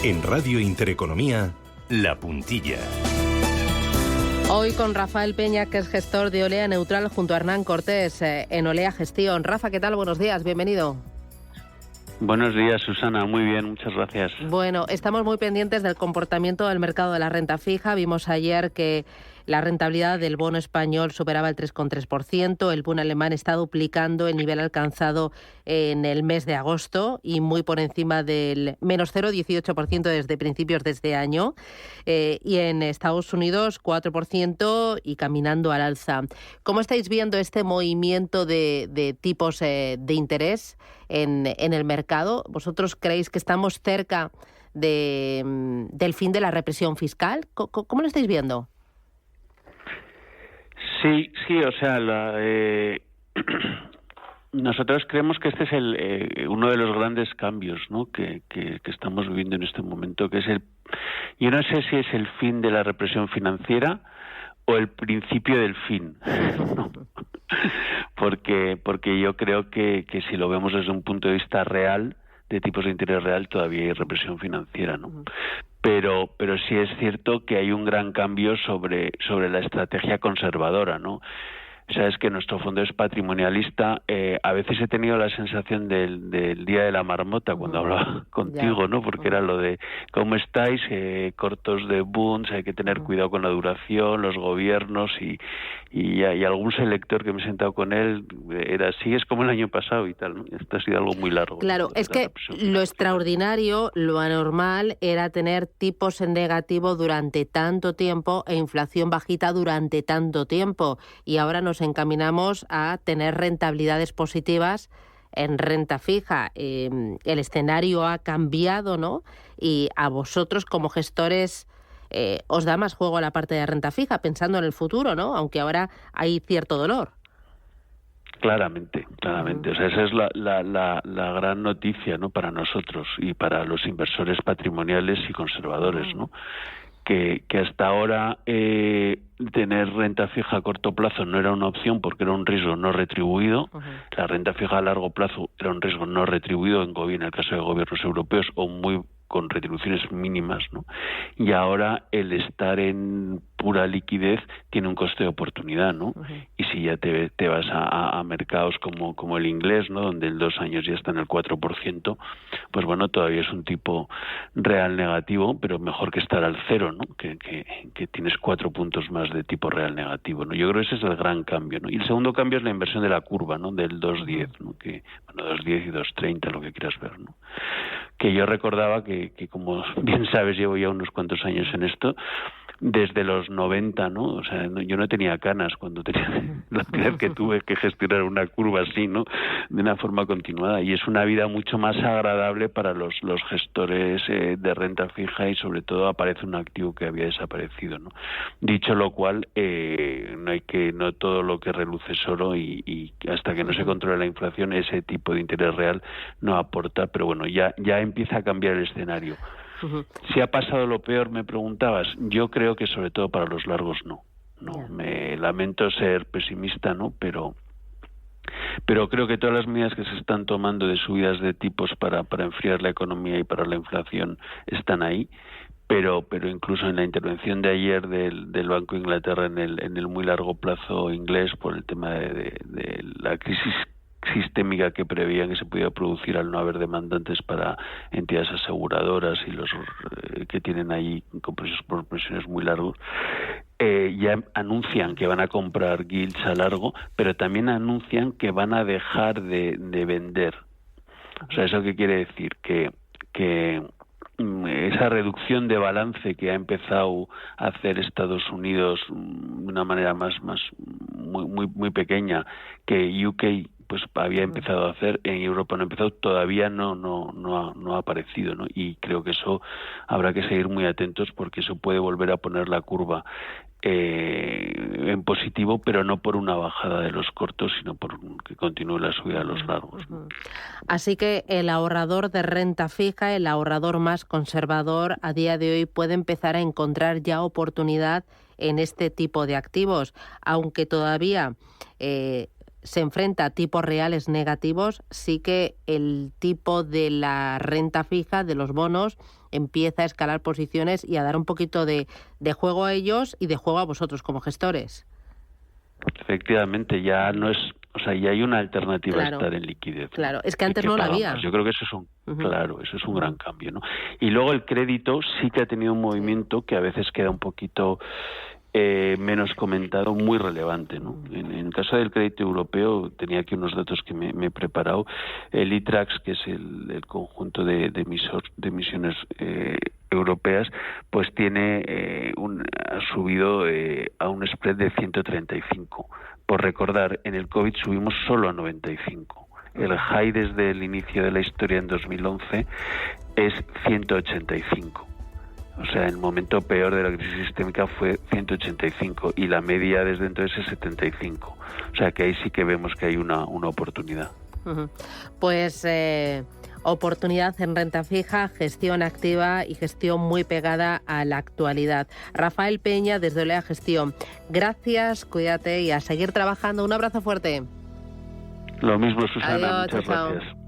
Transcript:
En Radio Intereconomía, La Puntilla. Hoy con Rafael Peña, que es gestor de Olea Neutral, junto a Hernán Cortés en Olea Gestión. Rafa, ¿qué tal? Buenos días, bienvenido. Buenos días, Susana. Muy bien, muchas gracias. Bueno, estamos muy pendientes del comportamiento del mercado de la renta fija. Vimos ayer que la rentabilidad del bono español superaba el 3,3%. El bono alemán está duplicando el nivel alcanzado en el mes de agosto y muy por encima del menos 0,18% desde principios de este año. Y en Estados Unidos 4% y caminando al alza. ¿Cómo estáis viendo este movimiento de tipos de interés en el mercado? ¿Vosotros creéis que estamos cerca del fin de la represión fiscal? ¿Cómo lo estáis viendo? Sí, o sea, nosotros creemos que este es uno de los grandes cambios, ¿no?, que estamos viviendo en este momento, que es yo no sé si es el fin de la represión financiera o el principio del fin, ¿no? porque yo creo que si lo vemos desde un punto de vista real, de tipos de interés real, todavía hay represión financiera, ¿no? Pero sí es cierto que hay un gran cambio sobre la estrategia conservadora, ¿no? Sabes que nuestro fondo es patrimonialista. A veces he tenido la sensación del día de la marmota cuando hablaba contigo, ¿no? Porque era lo de ¿cómo estáis? Cortos de bunds, hay que tener cuidado con la duración, los gobiernos y algún selector que me he sentado con él era así, es como el año pasado y tal, ¿no? Esto ha sido algo muy largo. Claro, es que lo extraordinario, lo anormal era tener tipos en negativo durante tanto tiempo e inflación bajita durante tanto tiempo, y ahora nos encaminamos a tener rentabilidades positivas en renta fija. El escenario ha cambiado, ¿no? Y a vosotros como gestores os da más juego a la parte de renta fija, pensando en el futuro, ¿no? Aunque ahora hay cierto dolor. Claramente. O sea, esa es la gran noticia, ¿no?, para nosotros y para los inversores patrimoniales y conservadores, ¿no? Que hasta ahora tener renta fija a corto plazo no era una opción porque era un riesgo no retribuido. La renta fija a largo plazo era un riesgo no retribuido en el caso de gobiernos europeos o muy con retribuciones mínimas, ¿no? Y ahora el estar en pura liquidez tiene un coste de oportunidad, ¿no? Y si ya te vas a mercados como el inglés, ¿no?, donde el 2 años ya está en el 4%, pues bueno, todavía es un tipo real negativo, pero mejor que estar al 0, ¿no?, que tienes 4 puntos más de tipo real negativo, ¿no? Yo creo que ese es el gran cambio, ¿no? Y el segundo cambio es la inversión de la curva, ¿no?, del 2.10, ¿no?, 2.10 y 2.30, lo que quieras ver, ¿no? Que yo recordaba que como bien sabes, llevo ya unos cuantos años en esto, desde los 90, ¿no? O sea, yo no tenía canas cuando tenía la vez que tuve que gestionar una curva así, ¿no?, de una forma continuada, y es una vida mucho más agradable para los gestores de renta fija, y sobre todo aparece un activo que había desaparecido, ¿no? Dicho lo cual, no todo lo que reluce es oro, y hasta que no se controle la inflación, ese tipo de interés real no aporta, pero bueno, ya empieza a cambiar el escenario. Si ha pasado lo peor, me preguntabas. Yo creo que sobre todo para los largos no. Me lamento ser pesimista, ¿no? Pero creo que todas las medidas que se están tomando de subidas de tipos para enfriar la economía y para la inflación están ahí. Pero incluso en la intervención de ayer del Banco de Inglaterra en el muy largo plazo inglés, por el tema de la crisis sistémica que preveían que se podía producir al no haber demandantes para entidades aseguradoras y los que tienen ahí compromisos por pensiones muy largos, ya anuncian que van a comprar gilts a largo, pero también anuncian que van a dejar de vender. O sea, ¿eso qué quiere decir? Que esa reducción de balance que ha empezado a hacer Estados Unidos de una manera muy pequeña, que UK pues había empezado a hacer, en Europa no ha empezado, todavía no ha aparecido, ¿no? Y creo que eso habrá que seguir muy atentos, porque eso puede volver a poner la curva en positivo, pero no por una bajada de los cortos, sino por que continúe la subida de los largos, ¿no? Así que el ahorrador de renta fija, el ahorrador más conservador, a día de hoy puede empezar a encontrar ya oportunidad en este tipo de activos, aunque todavía se enfrenta a tipos reales negativos. Sí que el tipo de la renta fija, de los bonos, empieza a escalar posiciones y a dar un poquito de juego a ellos y de juego a vosotros como gestores. Efectivamente, ya no es, o sea, ya hay una alternativa Claro, a estar en liquidez. Claro, es que antes no la había. Yo creo que eso es un, claro, eso es un gran cambio, ¿no? Y luego el crédito sí que ha tenido un movimiento que a veces queda un poquito menos comentado, muy relevante, ¿no? En el caso del crédito europeo, tenía aquí unos datos que me he preparado. El ITRAX, que es el conjunto de emisiones europeas, pues ha subido a un spread de 135. Por recordar, en el COVID subimos solo a 95. El high desde el inicio de la historia en 2011 es 185. O sea, el momento peor de la crisis sistémica fue 185 y la media desde entonces es 75. O sea, que ahí sí que vemos que hay una oportunidad. Pues oportunidad en renta fija, gestión activa y gestión muy pegada a la actualidad. Rafael Peña, desde Olea Gestión. Gracias, cuídate y a seguir trabajando. Un abrazo fuerte. Lo mismo, Susana. Adiós, muchas chao. gracias.